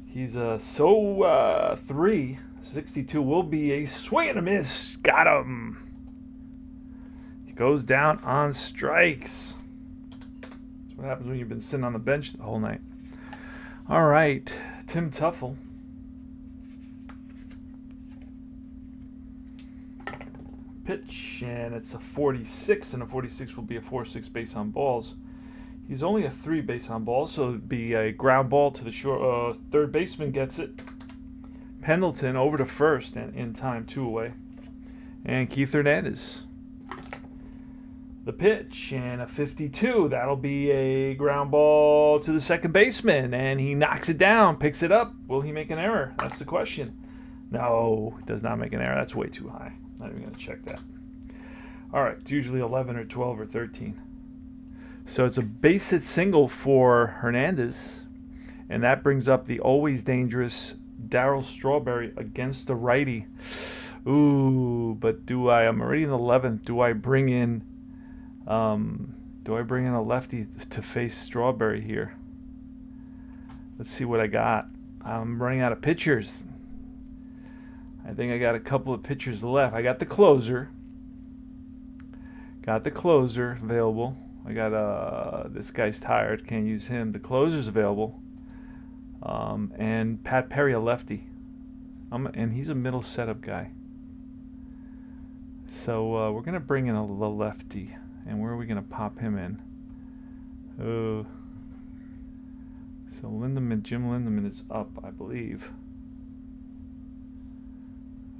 He's 3. 62 will be a swing and a miss. Got him. He goes down on strikes. That's what happens when you've been sitting on the bench the whole night. All right, Tim Teufel. Pitch, and it's a 46, and a 46 will be a 4-6 base on balls. He's only a 3 base on balls, so it'd be a ground ball to the short. Third baseman gets it. Pendleton over to first, and in time, 2 away. And Keith Hernandez. The pitch, and a 52. That'll be a ground ball to the second baseman, and he knocks it down, picks it up. Will he make an error? That's the question. No, he does not make an error. That's way too high. Not even going to check that. All right, it's usually 11 or 12 or 13. So it's a base hit single for Hernandez, and that brings up the always dangerous Darryl Strawberry against the righty. Ooh, but I'm already in the 11th. Do I bring in a lefty to face Strawberry here? Let's see what I got. I'm running out of pitchers. I think I got a couple of pitchers left. I got the closer. Got the closer available. I got this guy's tired, can't use him. The closer's available. And Pat Perry, a lefty. And he's a middle setup guy. So we're going to bring in a lefty. And where are we going to pop him in? So Jim Lindemann is up, I believe.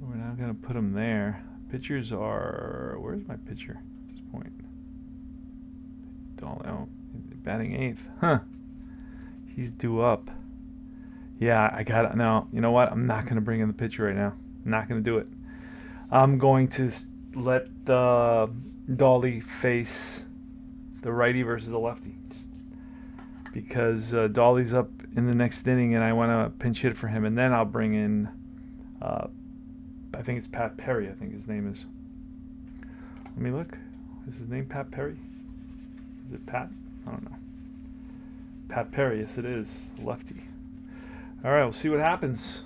We're now going to put him there. Pitchers are... Where's my pitcher at this point? Don't know. Batting 8th. Huh. He's due up. Yeah, I got it. No, you know what? I'm not going to bring in the pitcher right now. I'm not going to do it. I'm going to let Dolly face the righty versus the lefty. Because Dolly's up in the next inning and I want to pinch hit for him. And then I'll bring in, I think it's Pat Perry, I think his name is. Let me look. Is his name Pat Perry? Is it Pat? I don't know. Pat Perry, yes it is. Lefty. All right, we'll see what happens.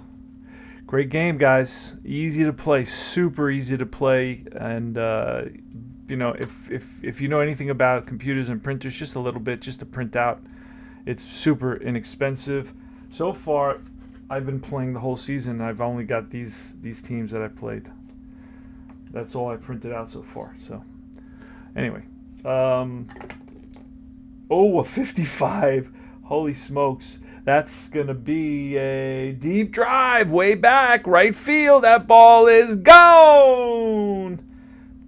Great game, guys. Easy to play, super easy to play. And, if you know anything about computers and printers, just a little bit, just to print out It's super inexpensive. So far, I've been playing the whole season. I've only got these teams that I played. That's all I printed out so far. So, anyway, a 55. Holy smokes! That's gonna be a deep drive, way back, right field. That ball is gone.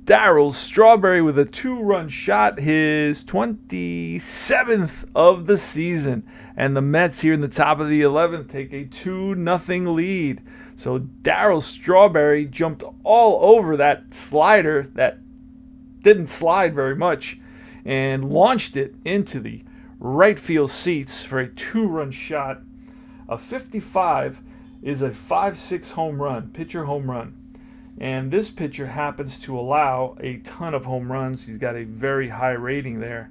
Darryl Strawberry with a 2-run shot, his 27th of the season. And the Mets here in the top of the 11th take a 2-0 lead. So Darryl Strawberry jumped all over that slider that didn't slide very much and launched it into the right field seats for a 2-run shot. A 55 is a 5-6 home run, pitcher home run. And this pitcher happens to allow a ton of home runs. He's got a very high rating there.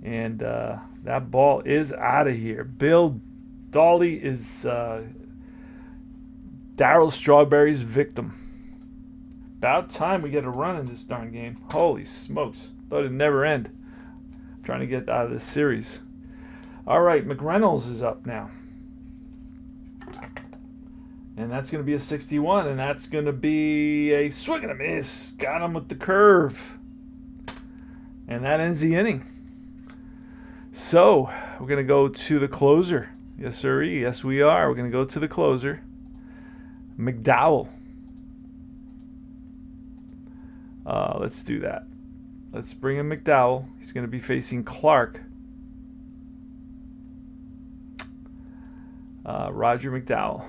And that ball is out of here. Bill Dawley is Darryl Strawberry's victim. About time we get a run in this darn game. Holy smokes. Thought it'd never end. I'm trying to get out of this series. All right, McReynolds is up now. And that's going to be a 61, and that's going to be a swing and a miss. Got him with the curve. And that ends the inning. So, we're going to go to the closer. Yes, sir. Yes, we are. We're going to go to the closer. McDowell. Let's do that. Let's bring in McDowell. He's going to be facing Clark. Roger McDowell.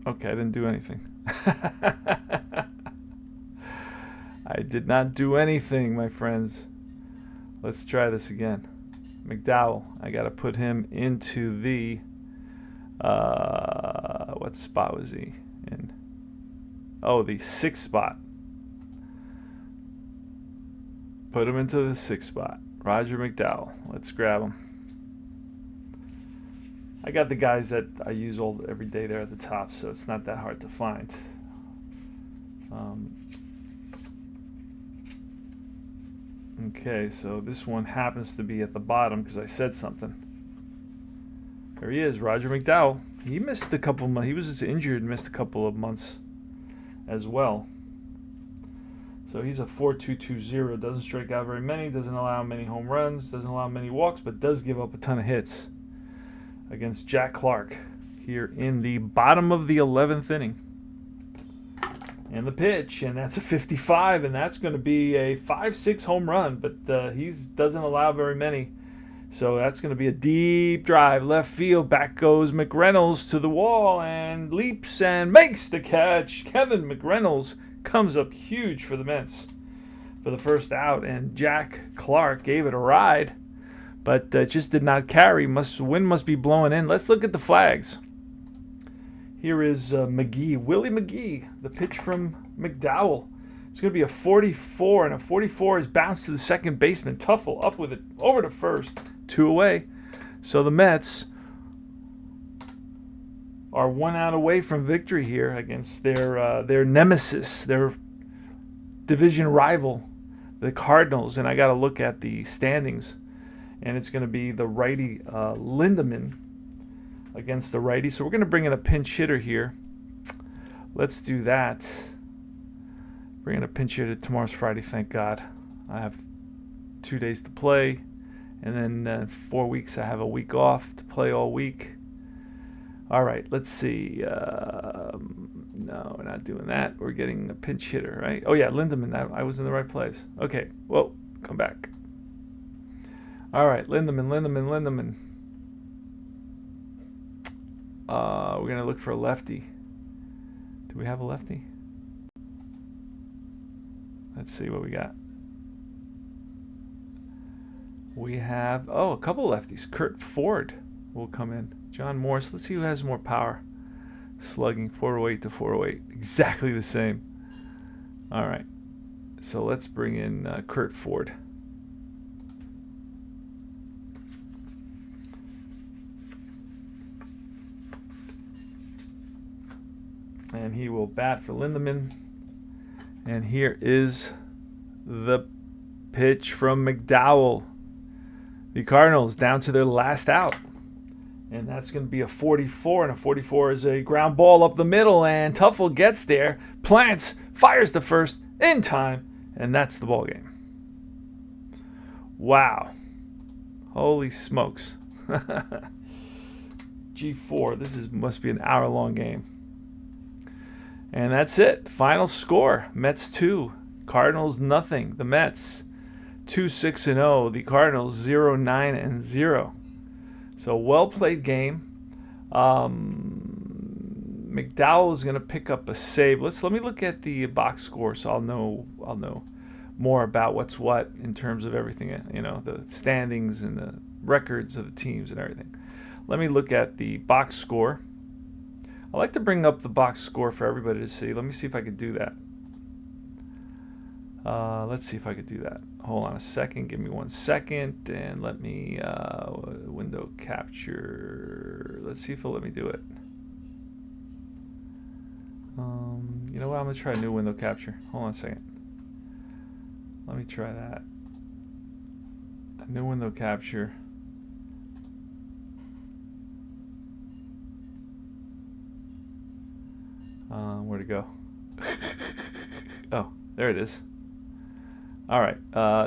Okay, I didn't do anything. I did not do anything, my friends. Let's try this again. McDowell. I got to put him into the... what spot was he in? Oh, the 6th spot. Put him into the 6th spot. Roger McDowell. Let's grab him. I got the guys that I use every day there at the top, so it's not that hard to find. Okay, so this one happens to be at the bottom because I said something. There he is, Roger McDowell. He missed a couple months. He was just injured, missed a couple of months as well. So he's a 4.220. Doesn't strike out very many. Doesn't allow many home runs. Doesn't allow many walks, but does give up a ton of hits against Jack Clark here in the bottom of the 11th inning. And the pitch, and that's a 55, and that's going to be a 5-6 home run, but he doesn't allow very many. So that's going to be a deep drive, left field. Back goes McReynolds to the wall and leaps and makes the catch. Kevin McReynolds comes up huge for the Mets for the first out, and Jack Clark gave it a ride, but just did not carry. Wind must be blowing in. Let's look at the flags. Here is McGee, Willie McGee, the pitch from McDowell. It's going to be a 44, and a 44 is bounced to the second baseman. Tuffle up with it over to first, 2 away. So the Mets are 1 out away from victory here against their nemesis, their division rival, the Cardinals. And I got to look at the standings, and it's going to be the righty Lindemann against the righty. So we're going to bring in a pinch hitter here. Let's do that. Bring in a pinch hitter. Tomorrow's Friday, thank God. I have 2 days to play, and then 4 weeks I have a week off to play all week. All right, let's see. No, we're not doing that. We're getting a pinch hitter, right? Oh, yeah, Lindemann. I was in the right place. Okay, whoa, come back. All right, Lindemann. We're going to look for a lefty. Do we have a lefty? Let's see what we got. We have, a couple of lefties. Kurt Ford will come in. John Morris. Let's see who has more power. Slugging 408 to 408. Exactly the same. All right. So let's bring in Kurt Ford. And he will bat for Lindemann. And here is the pitch from McDowell. The Cardinals down to their last out. And that's going to be a 44, and a 44 is a ground ball up the middle, and Tuffle gets there, plants, fires the first in time, and that's the ball game. Wow. Holy smokes. G4, must be an hour-long game. And that's it. Final score, Mets 2, Cardinals nothing. The Mets 2-6-0, the Cardinals 0-9-0. So well-played game. McDowell is going to pick up a save. Let me look at the box score so I'll know more about what's what in terms of everything, the standings and the records of the teams and everything. Let me look at the box score. I like to bring up the box score for everybody to see. Let me see if I could do that. Let's see if I could do that. Hold on a second. Give me 1 second, and let me window capture. Let's see if it'll let me do it. You know what? I'm gonna try a new window capture. Hold on a second. Let me try that. A new window capture. Where'd it go? Oh, there it is. All right,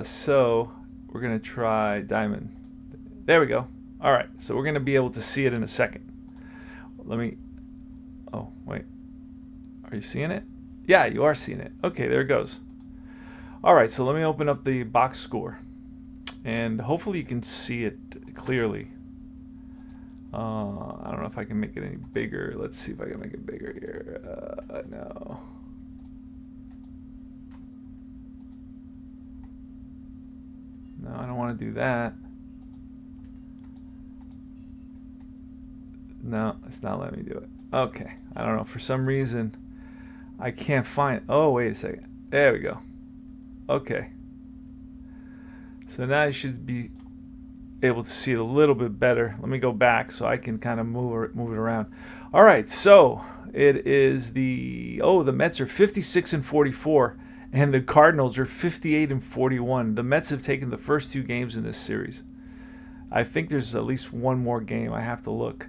so we're going to try Diamond. There we go. All right, so we're going to be able to see it in a second. Oh, wait. Are you seeing it? Yeah, you are seeing it. Okay, there it goes. All right, so let me open up the box score. And hopefully you can see it clearly. I don't know if I can make it any bigger. Let's see if I can make it bigger here. No. No, I don't want to do that. No, it's not letting me do it. Okay, I don't know. For some reason, I can't find it. Oh, wait a second. There we go. Okay. So now I should be able to see it a little bit better. Let me go back so I can kind of move it around. All right, so it is the Mets are 56-44, and the Cardinals are 58-41. The Mets have taken the first 2 games in this series. I think there's at least one more game. I have to look.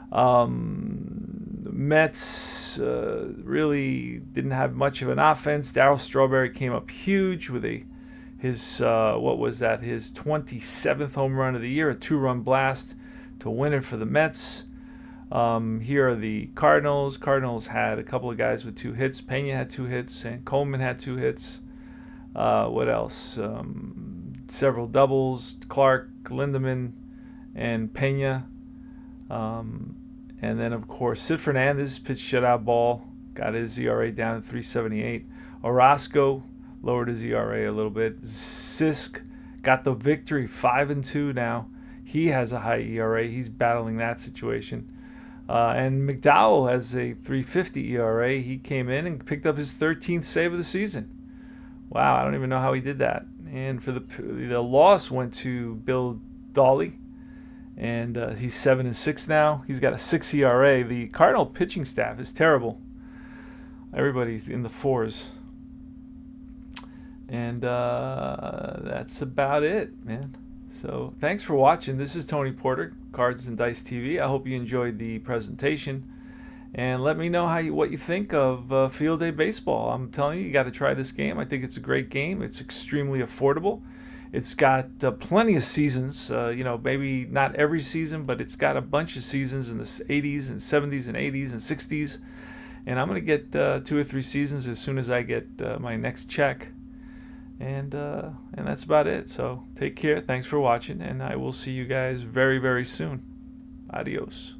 The Mets really didn't have much of an offense. Darryl Strawberry came up huge with his 27th home run of the year, a 2-run blast to win it for the Mets. Here are the Cardinals. Cardinals had a couple of guys with 2 hits. Pena had 2 hits, and Coleman had 2 hits. What else? Several doubles. Clark, Lindemann, and Pena. And then, of course, Sid Fernandez pitched shutout ball, got his ERA down to 3.78. Orozco lowered his ERA a little bit. Sisk got the victory, 5-2 now. He has a high ERA. He's battling that situation. And McDowell has a 3.50 ERA. He came in and picked up his 13th save of the season. Wow, I don't even know how he did that. And for the loss went to Bill Dawley, and he's 7-6 now. He's got a 6 ERA. The Cardinal pitching staff is terrible. Everybody's in the 4s. And that's about it, man. So thanks for watching. This is Tony Porter, Cards and Dice TV. I hope you enjoyed the presentation. And let me know what you think of Field Day Baseball. I'm telling you got to try this game. I think it's a great game. It's extremely affordable. It's got plenty of seasons. Maybe not every season, but it's got a bunch of seasons in the 80s and 70s and 80s and 60s. And I'm going to get 2 or 3 seasons as soon as I get my next check. And that's about it. So take care. Thanks for watching, and I will see you guys very, very soon. Adios.